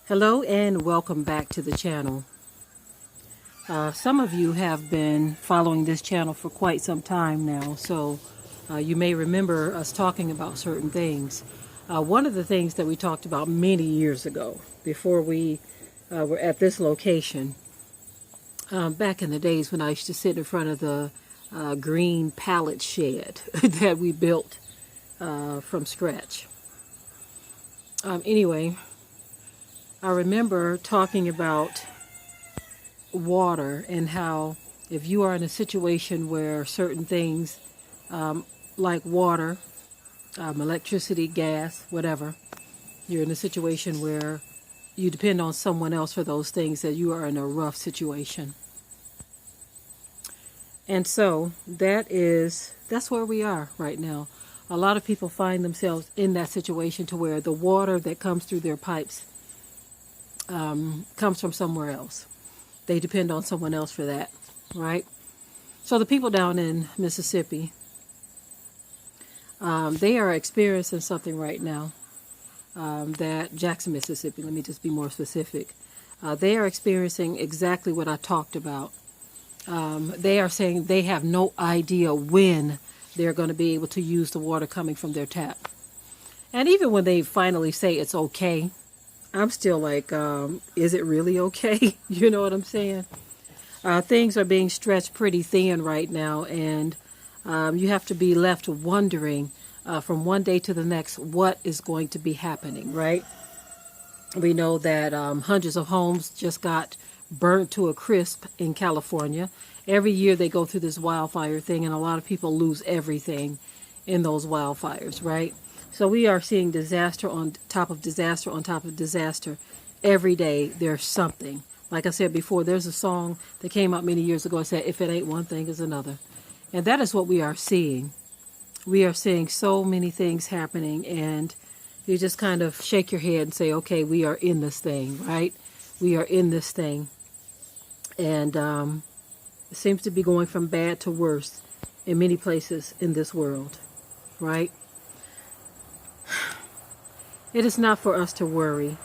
Hello and welcome back to the channel. Some of you have been following this channel for quite some time now, so you may remember us talking about certain things. One of the things that we talked about many years ago, before we were at this location, back in the days when I used to sit in front of the green pallet shed that we built from scratch. Anyway, I remember talking about water and how if you are in a situation where certain things like water, electricity, gas, whatever, you're in a situation where you depend on someone else for those things, that you are in a rough situation. And so that's where we are right now. A lot of people find themselves in that situation to where the water that comes through their pipes comes from somewhere else. They depend on someone else for that, right? So the people down in Mississippi, they are experiencing something right now. That Jackson, Mississippi, let me just be more specific. They are experiencing exactly what I talked about. They are saying they have no idea when they're going to be able to use the water coming from their tap. And even when they finally say it's okay, I'm still like, is it really okay? You know what I'm saying? Things are being stretched pretty thin right now, and you have to be left wondering from one day to the next what is going to be happening, right? We know that hundreds of homes just got burnt to a crisp in California. Every year they go through this wildfire thing, and a lot of people lose everything in those wildfires, right? So we are seeing disaster on top of disaster on top of disaster. Every day there's something. Like I said before, there's a song that came out many years ago that said, if it ain't one thing, it's another. And that is what we are seeing. We are seeing so many things happening, and you just kind of shake your head and say, okay, we are in this thing, right? We are in this thing. And it seems to be going from bad to worse in many places in this world, right? It is not for us to worry,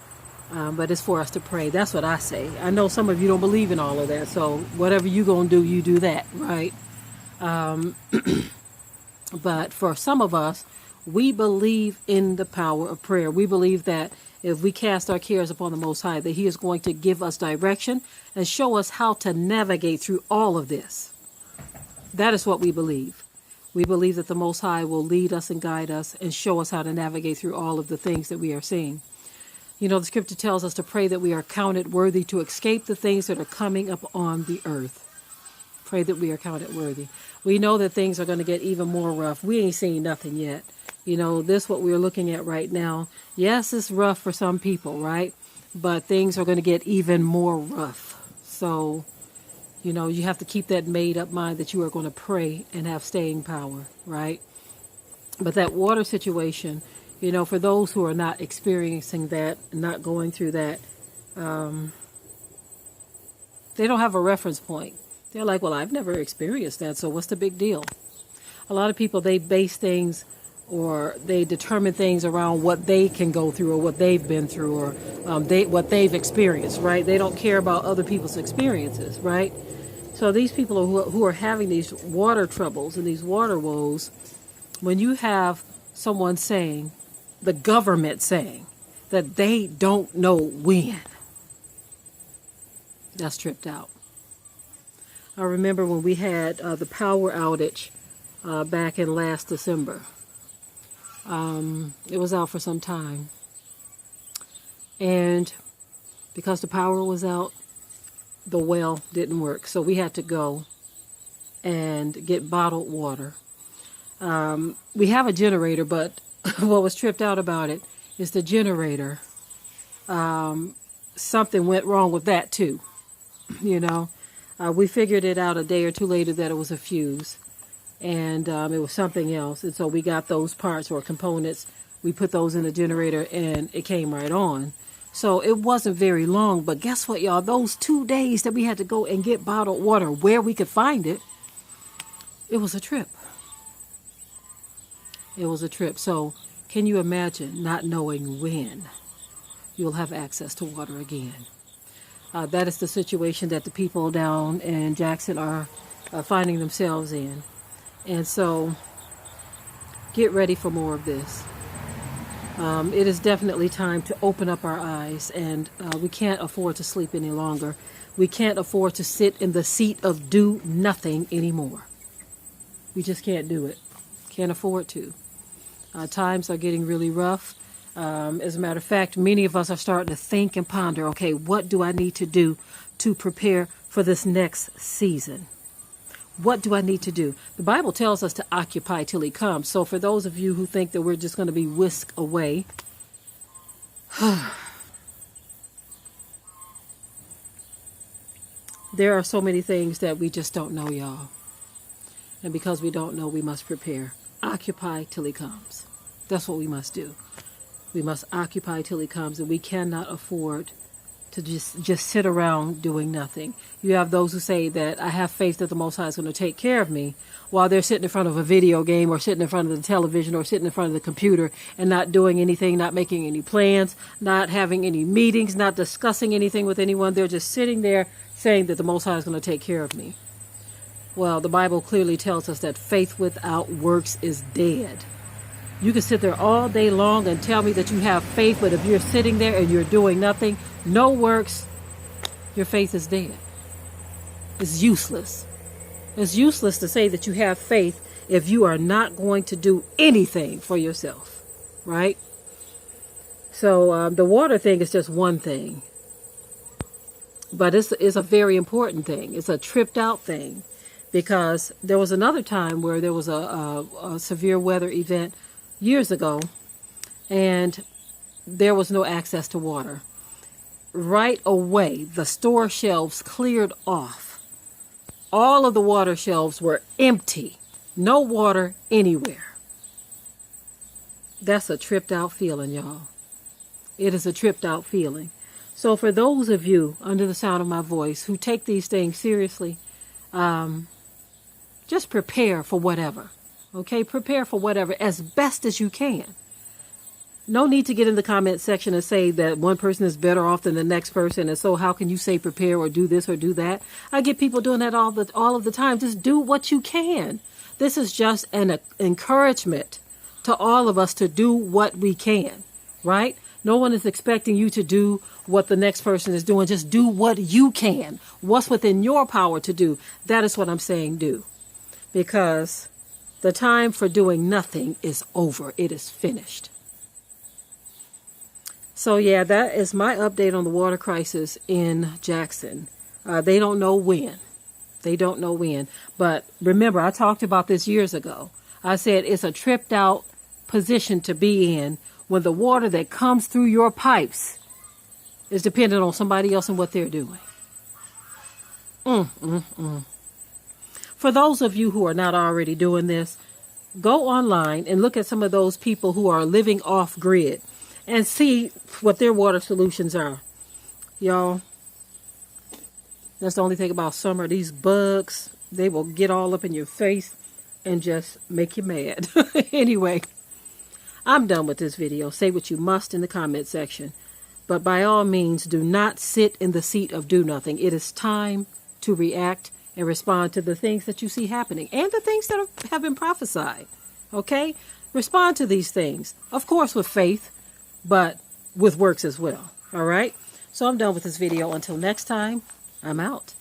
but it's for us to pray. That's what I say. I know some of you don't believe in all of that, so whatever you're going to do, you do that, right? But for some of us, we believe in the power of prayer. We believe that if we cast our cares upon the Most High, that He is going to give us direction and show us how to navigate through all of this. That is what we believe. We believe that the Most High will lead us and guide us and show us how to navigate through all of the things that we are seeing. You know, the scripture tells us to pray that we are counted worthy to escape the things that are coming up on the earth. Pray that we are counted worthy. We know that things are going to get even more rough. We ain't seen nothing yet. You know, this what we're looking at right now. Yes, it's rough for some people, right? But things are going to get even more rough. So, you know, you have to keep that made up mind that you are going to pray and have staying power, right? But that water situation, you know, for those who are not experiencing that, not going through that, they don't have a reference point. They're like, well, I've never experienced that, so what's the big deal? A lot of people, they base things or they determine things around what they can go through or what they've been through or what they've experienced, right? They don't care about other people's experiences, right? So these people who are having these water troubles and these water woes, when you have someone saying, the government saying, that they don't know when, that's tripped out. I remember when we had the power outage back in last December. It was out for some time. And because the power was out, the well didn't work. So we had to go and get bottled water. We have a generator, but what was tripped out about it is the generator. Something went wrong with that too. You know, we figured it out a day or two later that it was a fuse. And it was something else. And so we got those parts or components. We put those in the generator and it came right on. So it wasn't very long. But guess what, y'all? Those 2 days that we had to go and get bottled water where we could find it, it was a trip. It was a trip. So can you imagine not knowing when? you will have access to water again. That is the situation that the people down in Jackson are finding themselves in. And so get ready for more of this. It is definitely time to open up our eyes, and we can't afford to sleep any longer. We can't afford to sit in the seat of do nothing anymore. We just can't do it. Can't afford to. Times are getting really rough. As a matter of fact, many of us are starting to think and ponder, okay, what do I need to do to prepare for this next season? What do I need to do? The Bible tells us to occupy till he comes. So for those of you who think that we're just going to be whisked away, there are so many things that we just don't know, y'all. And because we don't know, we must prepare. Occupy till he comes. That's what we must do. We must occupy till he comes, and we cannot afford to just sit around doing nothing. You have those who say that I have faith that the Most High is going to take care of me, while they're sitting in front of a video game or sitting in front of the television or sitting in front of the computer and not doing anything, not making any plans, not having any meetings, not discussing anything with anyone. They're just sitting there saying that the Most High is going to take care of me. Well, the Bible clearly tells us that faith without works is dead. You can sit there all day long and tell me that you have faith, but if you're sitting there and you're doing nothing, no works, your faith is dead. It's useless. It's useless to say that you have faith if you are not going to do anything for yourself, right? So the water thing is just one thing, but it's a very important thing. It's a tripped out thing, because there was another time where there was a severe weather event years ago, and there was no access to water. Right away, the store shelves cleared off. All of the water shelves were empty. No water anywhere. That's a tripped out feeling, y'all. It is a tripped out feeling. So for those of you under the sound of my voice who take these things seriously, just prepare for whatever. Okay, prepare for whatever as best as you can. No need to get in the comment section and say that one person is better off than the next person, and so how can you say prepare or do this or do that? I get people doing that all of the time. Just do what you can. This is just an encouragement to all of us to do what we can, right? No one is expecting you to do what the next person is doing. Just do what you can. What's within your power to do. That is what I'm saying do. Because the time for doing nothing is over. It is finished. So yeah, that is my update on the water crisis in Jackson. They don't know when. They don't know when. But remember, I talked about this years ago. I said it's a tripped out position to be in when the water that comes through your pipes is dependent on somebody else and what they're doing. For those of you who are not already doing this, go online and look at some of those people who are living off grid and see what their water solutions are. Y'all, that's the only thing about summer. These bugs, they will get all up in your face and just make you mad. Anyway, I'm done with this video. Say what you must in the comment section. But by all means, do not sit in the seat of do nothing. It is time to react and respond to the things that you see happening and the things that have been prophesied. Okay? Respond to these things. Of course, with faith, but with works as well. All right? So I'm done with this video. Until next time, I'm out.